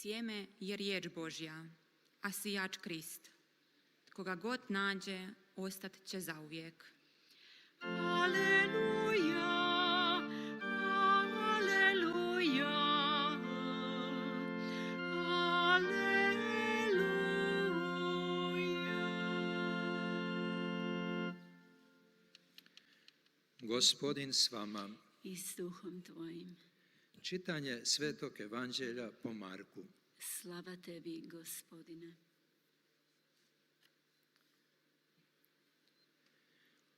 Sjeme je riječ Božja, a sijač Krist. Koga god nađe, ostat će zauvijek. Aleluja, aleluja, aleluja. Gospodin s vama. I s duhom tvojim. Čitanje Svetog Evanđelja po Marku. Slava tebi, Gospodine.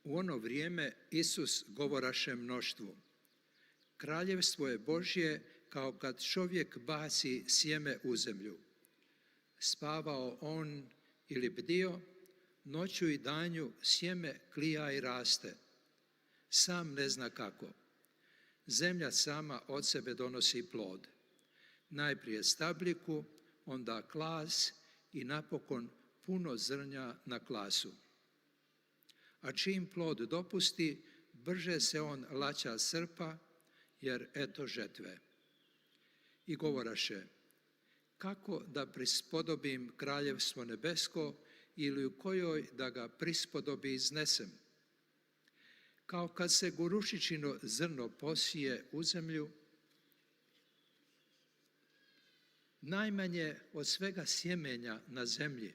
U ono vrijeme Isus govoraše mnoštvu: Kraljevstvo je Božje kao kad čovjek baci sjeme u zemlju. Spavao on ili bdio, noću i danju sjeme klija i raste. Sam ne zna kako. Zemlja sama od sebe donosi plod. Najprije stabljiku, onda klas i napokon puno zrnja na klasu. A čim plod dopusti, brže se on laća srpa, jer eto žetve. I govoraše: kako da prispodobim kraljevstvo nebesko ili u kojoj da ga prispodobi iznesem? Kao kad se gorušičino zrno posije u zemlju, najmanje od svega sjemenja na zemlji,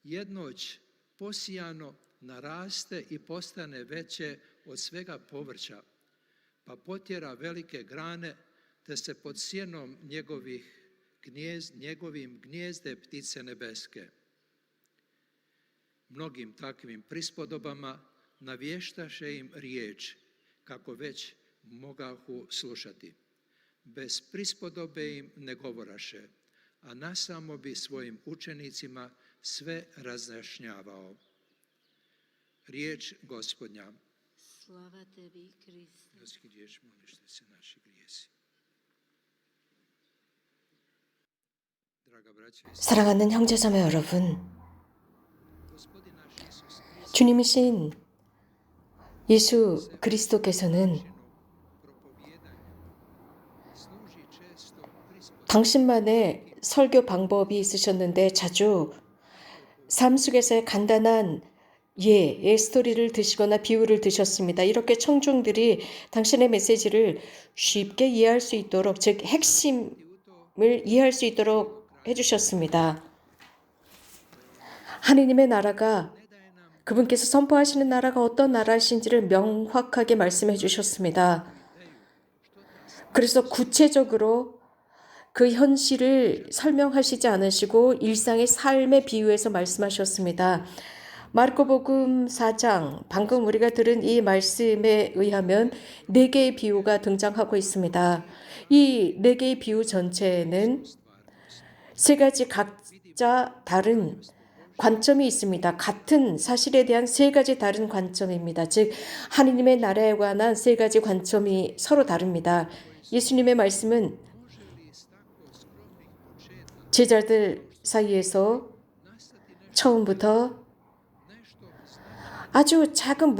jednoć posijano naraste i postane veće od svega povrća, pa potjera velike grane, te se pod sjenom njegovim gnijezde ptice nebeske. Mnogim takvim prispodobama navještaše im riječ, kako već mogahu slušati. Bez prispodobe im ne govoraše, a nasamo bi svojim učenicima sve razjašnjavao. Riječ Gospodnja. Slava tebi, Kriste. Ljudski riječ, molište se naši grijesi. 사랑하는 형제자매 여러분, 주님이신 예수 그리스도께서는 당신만의 설교 방법이 있으셨는데 자주 삶 속에서의 간단한 예의 스토리를 드시거나 비유를 드셨습니다. 이렇게 청중들이 당신의 메시지를 쉽게 이해할 수 있도록, 즉 핵심을 이해할 수 있도록 해주셨습니다. 하느님의 나라가, 그분께서 선포하시는 나라가 어떤 나라이신지를 명확하게 말씀해 주셨습니다. 그래서 구체적으로 그 현실을 설명하시지 않으시고 일상의 삶의 비유에서 말씀하셨습니다. 마르코복음 4장, 방금 우리가 들은 이 말씀에 의하면 4개의 비유가 등장하고 있습니다. 이 4개의 비유 전체에는 3가지 각자 다른 관점이 있습니다. 같은 사실에 대한 3가지 다른 관점입니다. 즉 하느님의 나라에 관한 3가지 관점이 서로 다릅니다. 예수님의 말씀은 제자들 사이에서 처음부터 아주 작은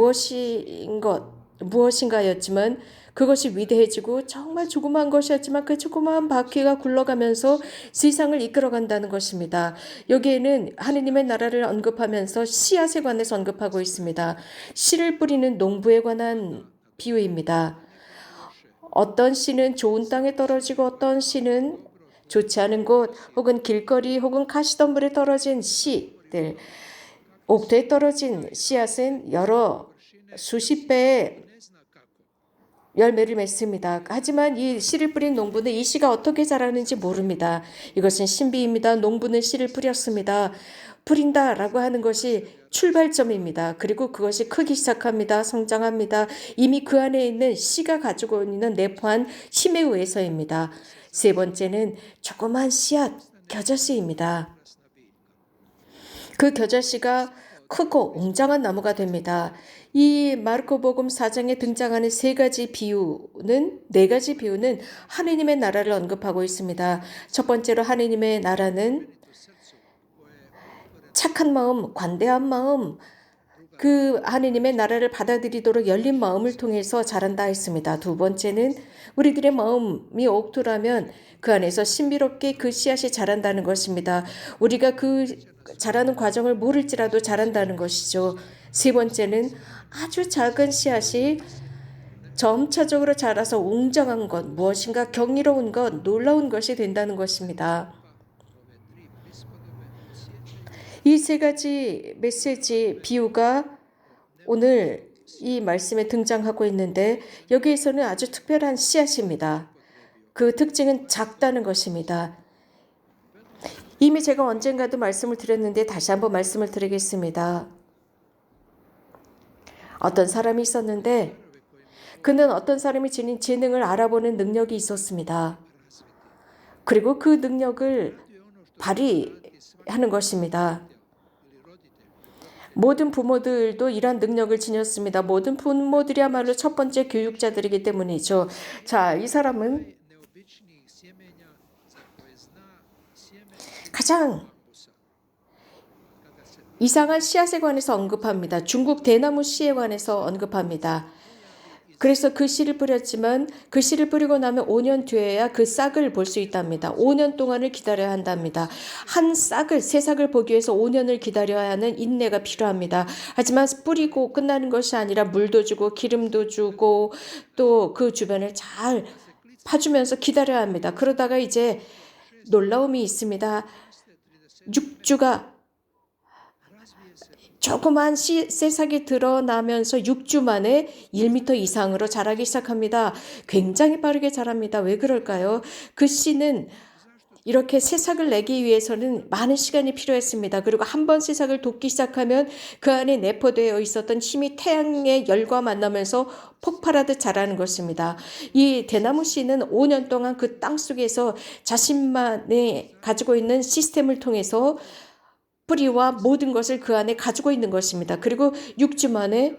무엇인가였지만 그것이 위대해지고 정말 조그마한 것이었지만 그 조그마한 바퀴가 굴러가면서 세상을 이끌어간다는 것입니다. 여기에는 하느님의 나라를 언급하면서 씨앗에 관해서 언급하고 있습니다. 씨를 뿌리는 농부에 관한 비유입니다. 어떤 씨는 좋은 땅에 떨어지고 어떤 씨는 좋지 않은 곳 혹은 길거리 혹은 가시덤불에 떨어진 씨들, 옥토에 떨어진 씨앗은 여러 수십 배의 열매를 맺습니다. 하지만 이 씨를 뿌린 농부는 이 씨가 어떻게 자라는지 모릅니다. 이것은 신비입니다. 농부는 씨를 뿌렸습니다. 뿌린다라고 하는 것이 출발점입니다. 그리고 그것이 크기 시작합니다. 성장합니다. 이미 그 안에 있는 씨가 가지고 있는 내포한 힘에 의해서입니다. 3번째는 조그만 씨앗, 겨자씨입니다. 그 겨자씨가 크고 웅장한 나무가 됩니다. 이 마르코복음 4장에 등장하는 4가지 비유는, 4가지 비유는 하느님의 나라를 언급하고 있습니다. 첫 번째로 하느님의 나라는 착한 마음, 관대한 마음, 그 하느님의 나라를 받아들이도록 열린 마음을 통해서 자란다 했습니다. 두 번째는 우리들의 마음이 옥토라면 그 안에서 신비롭게 그 씨앗이 자란다는 것입니다. 우리가 그 자라는 과정을 모를지라도 자란다는 것이죠. 세 번째는 아주 작은 씨앗이 점차적으로 자라서 웅장한 것, 무엇인가 경이로운 것, 놀라운 것이 된다는 것입니다. 이 세 가지 메시지 비유가 오늘 이 말씀에 등장하고 있는데 여기에서는 아주 특별한 씨앗입니다. 그 특징은 작다는 것입니다. 이미 제가 언젠가도 말씀을 드렸는데 다시 한번 말씀을 드리겠습니다. 어떤 사람이 있었는데 그는 어떤 사람이 지닌 재능을 알아보는 능력이 있었습니다. 그리고 그 능력을 발휘하는 것입니다. 모든 부모들도 이러한 능력을 지녔습니다. 모든 부모들이야말로 첫 번째 교육자들이기 때문이죠. 자, 이 사람은 가장 이상한 씨앗에 관해서 언급합니다. 중국 대나무 씨에 관해서 언급합니다. 그래서 그 씨를 뿌렸지만 그 씨를 뿌리고 나면 5년 뒤에야 그 싹을 볼 수 있답니다. 5년 동안을 기다려야 한답니다. 한 싹을, 새 싹을 보기 위해서 5년을 기다려야 하는 인내가 필요합니다. 하지만 뿌리고 끝나는 것이 아니라 물도 주고 기름도 주고 또 그 주변을 잘 파주면서 기다려야 합니다. 그러다가 이제 놀라움이 있습니다. 6주가 조그만 새싹이 드러나면서 6주 만에 1m 이상으로 자라기 시작합니다. 굉장히 빠르게 자랍니다. 왜 그럴까요? 그 씨는 이렇게 새싹을 내기 위해서는 많은 시간이 필요했습니다. 그리고 한 번 새싹을 돋기 시작하면 그 안에 내포되어 있었던 힘이 태양의 열과 만나면서 폭발하듯 자라는 것입니다. 이 대나무 씨는 5년 동안 그 땅 속에서 자신만의 가지고 있는 시스템을 통해서 뿌리와 모든 것을 그 안에 가지고 있는 것입니다. 그리고 6주 만에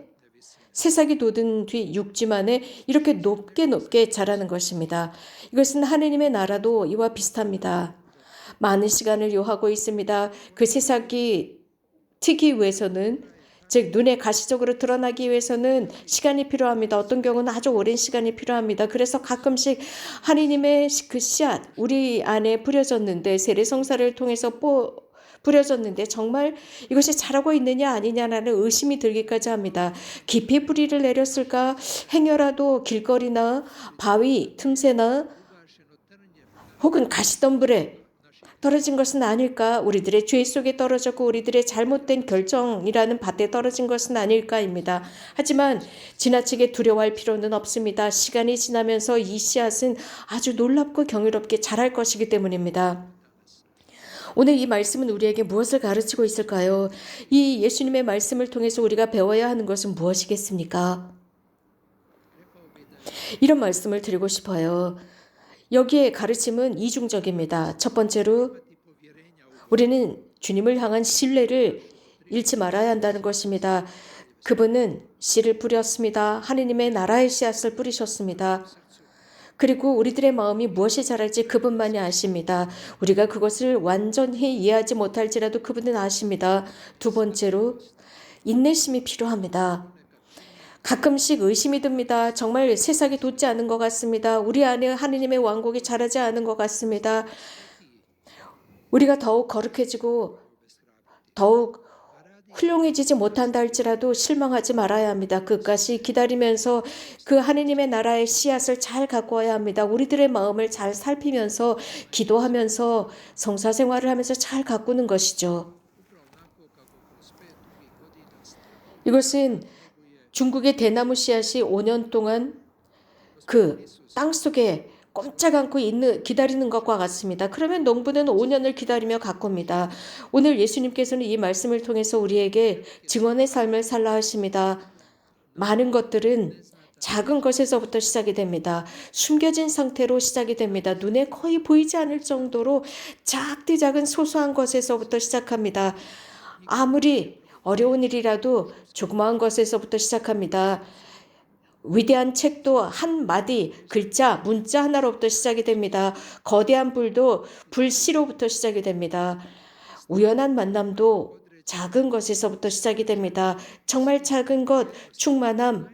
새싹이 돋은 뒤 6주 만에 이렇게 높게 자라는 것입니다. 이것은 하느님의 나라도 이와 비슷합니다. 많은 시간을 요하고 있습니다. 그 새싹이 트기 위해서는 즉 눈에 가시적으로 드러나기 위해서는 시간이 필요합니다. 어떤 경우는 아주 오랜 시간이 필요합니다. 그래서 가끔씩 하느님의 그 씨앗 우리 안에 뿌려졌는데 세례성사를 통해서 뿌려졌는데 정말 이것이 자라고 있느냐 아니냐라는 의심이 들기까지 합니다. 깊이 뿌리를 내렸을까? 행여라도 길거리나 바위 틈새나 혹은 가시덤불에 떨어진 것은 아닐까? 우리들의 죄 속에 떨어졌고 우리들의 잘못된 결정이라는 밭에 떨어진 것은 아닐까입니다. 하지만 지나치게 두려워할 필요는 없습니다. 시간이 지나면서 이 씨앗은 아주 놀랍고 경이롭게 자랄 것이기 때문입니다. 오늘 이 말씀은 우리에게 무엇을 가르치고 있을까요? 이 예수님의 말씀을 통해서 우리가 배워야 하는 것은 무엇이겠습니까? 이런 말씀을 드리고 싶어요. 여기에 가르침은 이중적입니다. 첫 번째로 우리는 주님을 향한 신뢰를 잃지 말아야 한다는 것입니다. 그분은 씨를 뿌렸습니다. 하느님의 나라의 씨앗을 뿌리셨습니다. 그리고 우리들의 마음이 무엇이 자랄지 그분만이 아십니다. 우리가 그것을 완전히 이해하지 못할지라도 그분은 아십니다. 두 번째로 인내심이 필요합니다. 가끔씩 의심이 듭니다. 정말 새싹이 돋지 않은 것 같습니다. 우리 안에 하느님의 왕국이 자라지 않은 것 같습니다. 우리가 더욱 거룩해지고 더욱 훌륭해지지 못한다 할지라도 실망하지 말아야 합니다. 끝까지 기다리면서 그 하느님의 나라의 씨앗을 잘 가꾸어야 합니다. 우리들의 마음을 잘 살피면서 기도하면서 성사생활을 하면서 잘 가꾸는 것이죠. 이것은 중국의 대나무 씨앗이 5년 동안 그 땅속에 꼼짝 않고 기다리는 것과 같습니다. 그러면 농부는 5년을 기다리며 가꿉니다. 오늘 예수님께서는 이 말씀을 통해서 우리에게 증언의 삶을 살라 하십니다. 많은 것들은 작은 것에서부터 시작이 됩니다. 숨겨진 상태로 시작이 됩니다. 눈에 거의 보이지 않을 정도로 작은 소소한 것에서부터 시작합니다. 아무리 어려운 일이라도 조그마한 것에서부터 시작합니다. 위대한 책도 한 마디, 글자, 문자 하나로부터 시작이 됩니다. 거대한 불도 불씨로부터 시작이 됩니다. 우연한 만남도 작은 것에서부터 시작이 됩니다. 정말 작은 것, 충만함,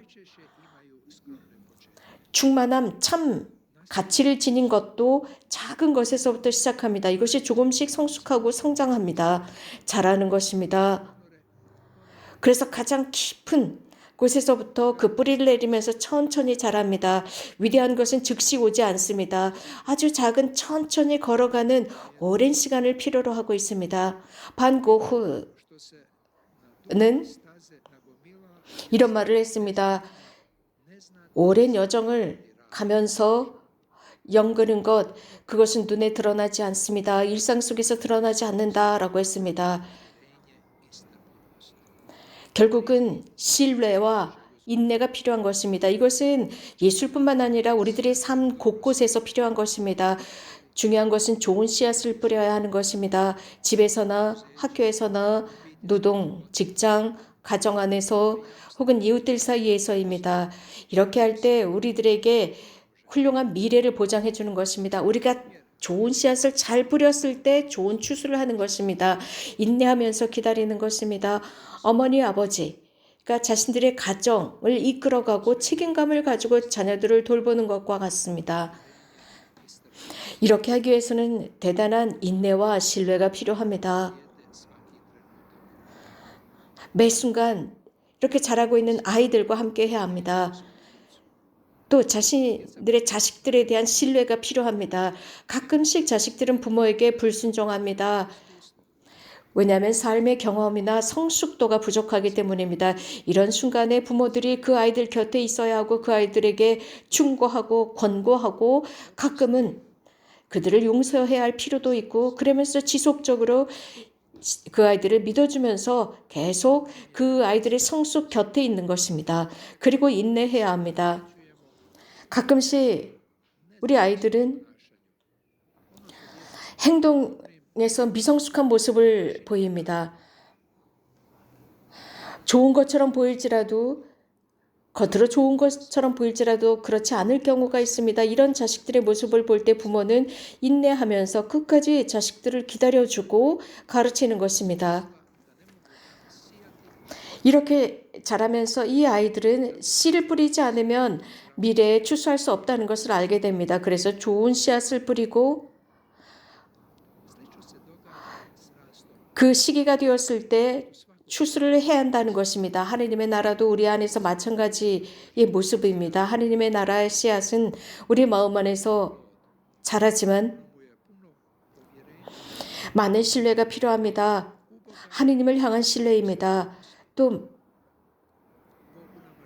참 가치를 지닌 것도 작은 것에서부터 시작합니다. 이것이 조금씩 성숙하고 성장합니다. 자라는 것입니다. 그래서 가장 깊은 곳에서부터 그 뿌리를 내리면서 천천히 자랍니다. 위대한 것은 즉시 오지 않습니다. 아주 작은 천천히 걸어가는 오랜 시간을 필요로 하고 있습니다. 반 고흐는 이런 말을 했습니다. 오랜 여정을 가면서 연그는 것, 그것은 눈에 드러나지 않습니다. 일상 속에서 드러나지 않는다라고 했습니다. 결국은 신뢰와 인내가 필요한 것입니다. 이것은 예술뿐만 아니라 우리들의 삶 곳곳에서 필요한 것입니다. 중요한 것은 좋은 씨앗을 뿌려야 하는 것입니다. 집에서나 학교에서나 노동, 직장, 가정 안에서 혹은 이웃들 사이에서입니다. 이렇게 할 때 우리들에게 훌륭한 미래를 보장해 주는 것입니다. 우리가 좋은 씨앗을 잘 뿌렸을 때 좋은 추수를 하는 것입니다. 인내하면서 기다리는 것입니다. 어머니, 아버지가 자신들의 가정을 이끌어가고 책임감을 가지고 자녀들을 돌보는 것과 같습니다. 이렇게 하기 위해서는 대단한 인내와 신뢰가 필요합니다. 매 순간 이렇게 자라고 있는 아이들과 함께 해야 합니다. 또 자신들의 자식들에 대한 신뢰가 필요합니다. 가끔씩 자식들은 부모에게 불순종합니다. 왜냐하면 삶의 경험이나 성숙도가 부족하기 때문입니다. 이런 순간에 부모들이 그 아이들 곁에 있어야 하고 그 아이들에게 충고하고 권고하고 가끔은 그들을 용서해야 할 필요도 있고 그러면서 지속적으로 그 아이들을 믿어주면서 계속 그 아이들의 성숙 곁에 있는 것입니다. 그리고 인내해야 합니다. 가끔씩 우리 아이들은 행동에서 미성숙한 모습을 보입니다. 좋은 것처럼 보일지라도 겉으로 좋은 것처럼 보일지라도 그렇지 않을 경우가 있습니다. 이런 자식들의 모습을 볼 때 부모는 인내하면서 끝까지 자식들을 기다려주고 가르치는 것입니다. 이렇게 자라면서 이 아이들은 씨를 뿌리지 않으면 미래에 추수할 수 없다는 것을 알게 됩니다. 그래서 좋은 씨앗을 뿌리고 그 시기가 되었을 때 추수를 해야 한다는 것입니다. 하느님의 나라도 우리 안에서 마찬가지의 모습입니다. 하느님의 나라의 씨앗은 우리 마음 안에서 자라지만 많은 신뢰가 필요합니다. 하느님을 향한 신뢰입니다. 또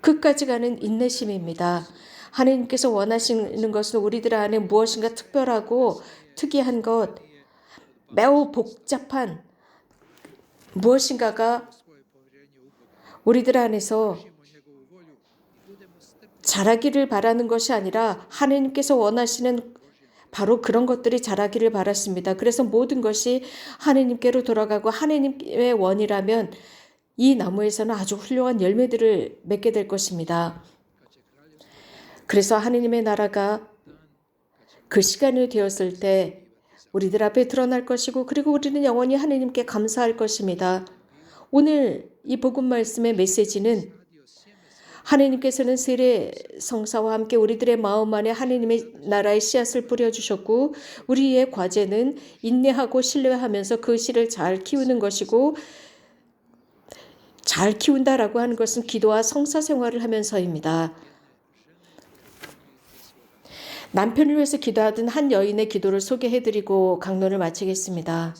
끝까지 가는 인내심입니다. 하느님께서 원하시는 것은 우리들 안에 무엇인가 특별하고 특이한 것, 매우 복잡한 무엇인가가 우리들 안에서 자라기를 바라는 것이 아니라 하느님께서 원하시는 바로 그런 것들이 자라기를 바랐습니다. 그래서 모든 것이 하느님께로 돌아가고 하느님의 원이라면 이 나무에서는 아주 훌륭한 열매들을 맺게 될 것입니다. 그래서 하느님의 나라가 그 시간이 되었을 때 우리들 앞에 드러날 것이고 그리고 우리는 영원히 하느님께 감사할 것입니다. 오늘 이 복음 말씀의 메시지는 하느님께서는 세례 성사와 함께 우리들의 마음 안에 하느님의 나라의 씨앗을 뿌려주셨고 우리의 과제는 인내하고 신뢰하면서 그 씨를 잘 키우는 것이고 잘 키운다라고 하는 것은 기도와 성사 생활을 하면서입니다. 남편을 위해서 기도하던 한 여인의 기도를 소개해드리고 강론을 마치겠습니다.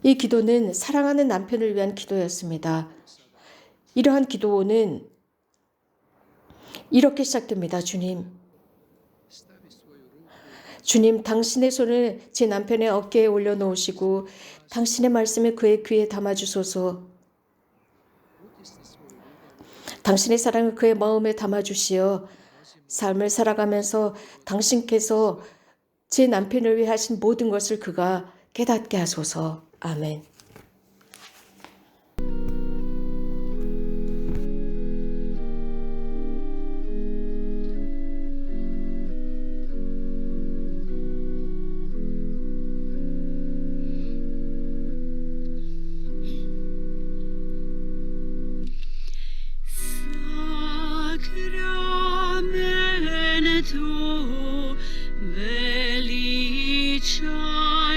이 기도는 사랑하는 남편을 위한 기도였습니다. 이러한 기도는 이렇게 시작됩니다. 주님, 당신의 손을 제 남편의 어깨에 올려놓으시고 당신의 말씀을 그의 귀에 담아주소서. 당신의 사랑을 그의 마음에 담아주시어 삶을 살아가면서 당신께서 제 남편을 위해 하신 모든 것을 그가 깨닫게 하소서. 아멘.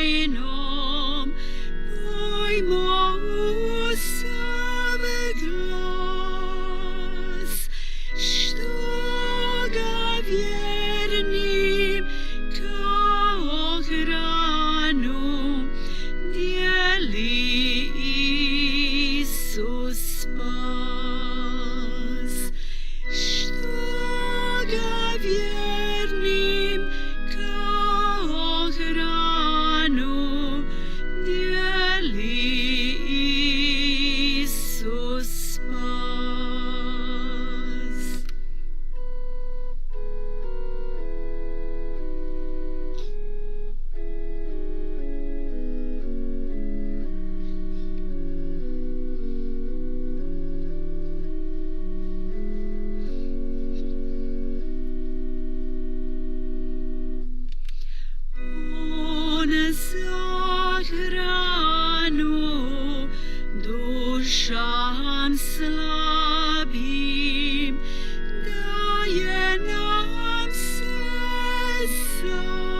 tajnom pojmo u sam glas, što ga vjernim kao hranu dijeli Isus spas. Što ga vjernim kao hranu dijeli Isus spas. On zahranu dušam slabim daje nam se sam.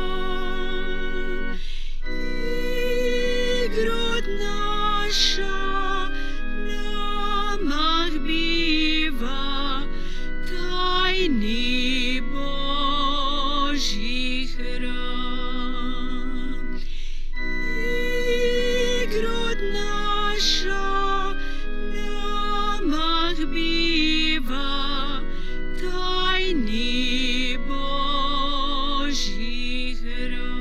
I grud naša namah biva tajni Božji hram. I grud naša namah biva tajni Božji hram.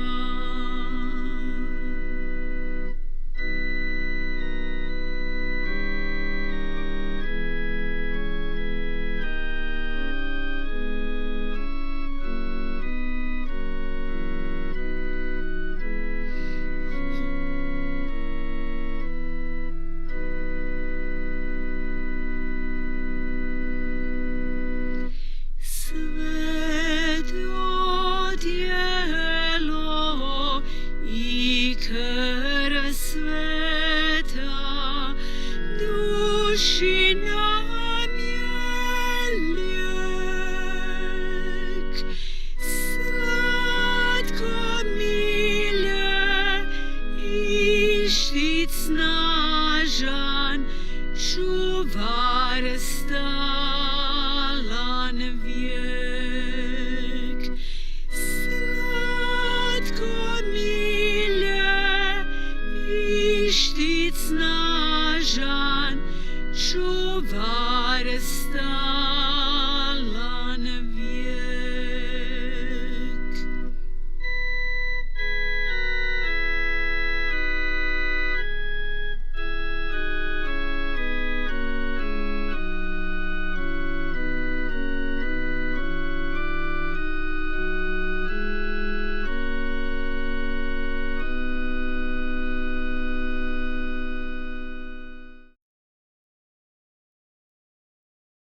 Sveto djelo i krv sveta duši nam je lijek. Slatko milje i štit snažan, čuvar stalan vijek. Slatko milje i štit snažan, čuvar stalan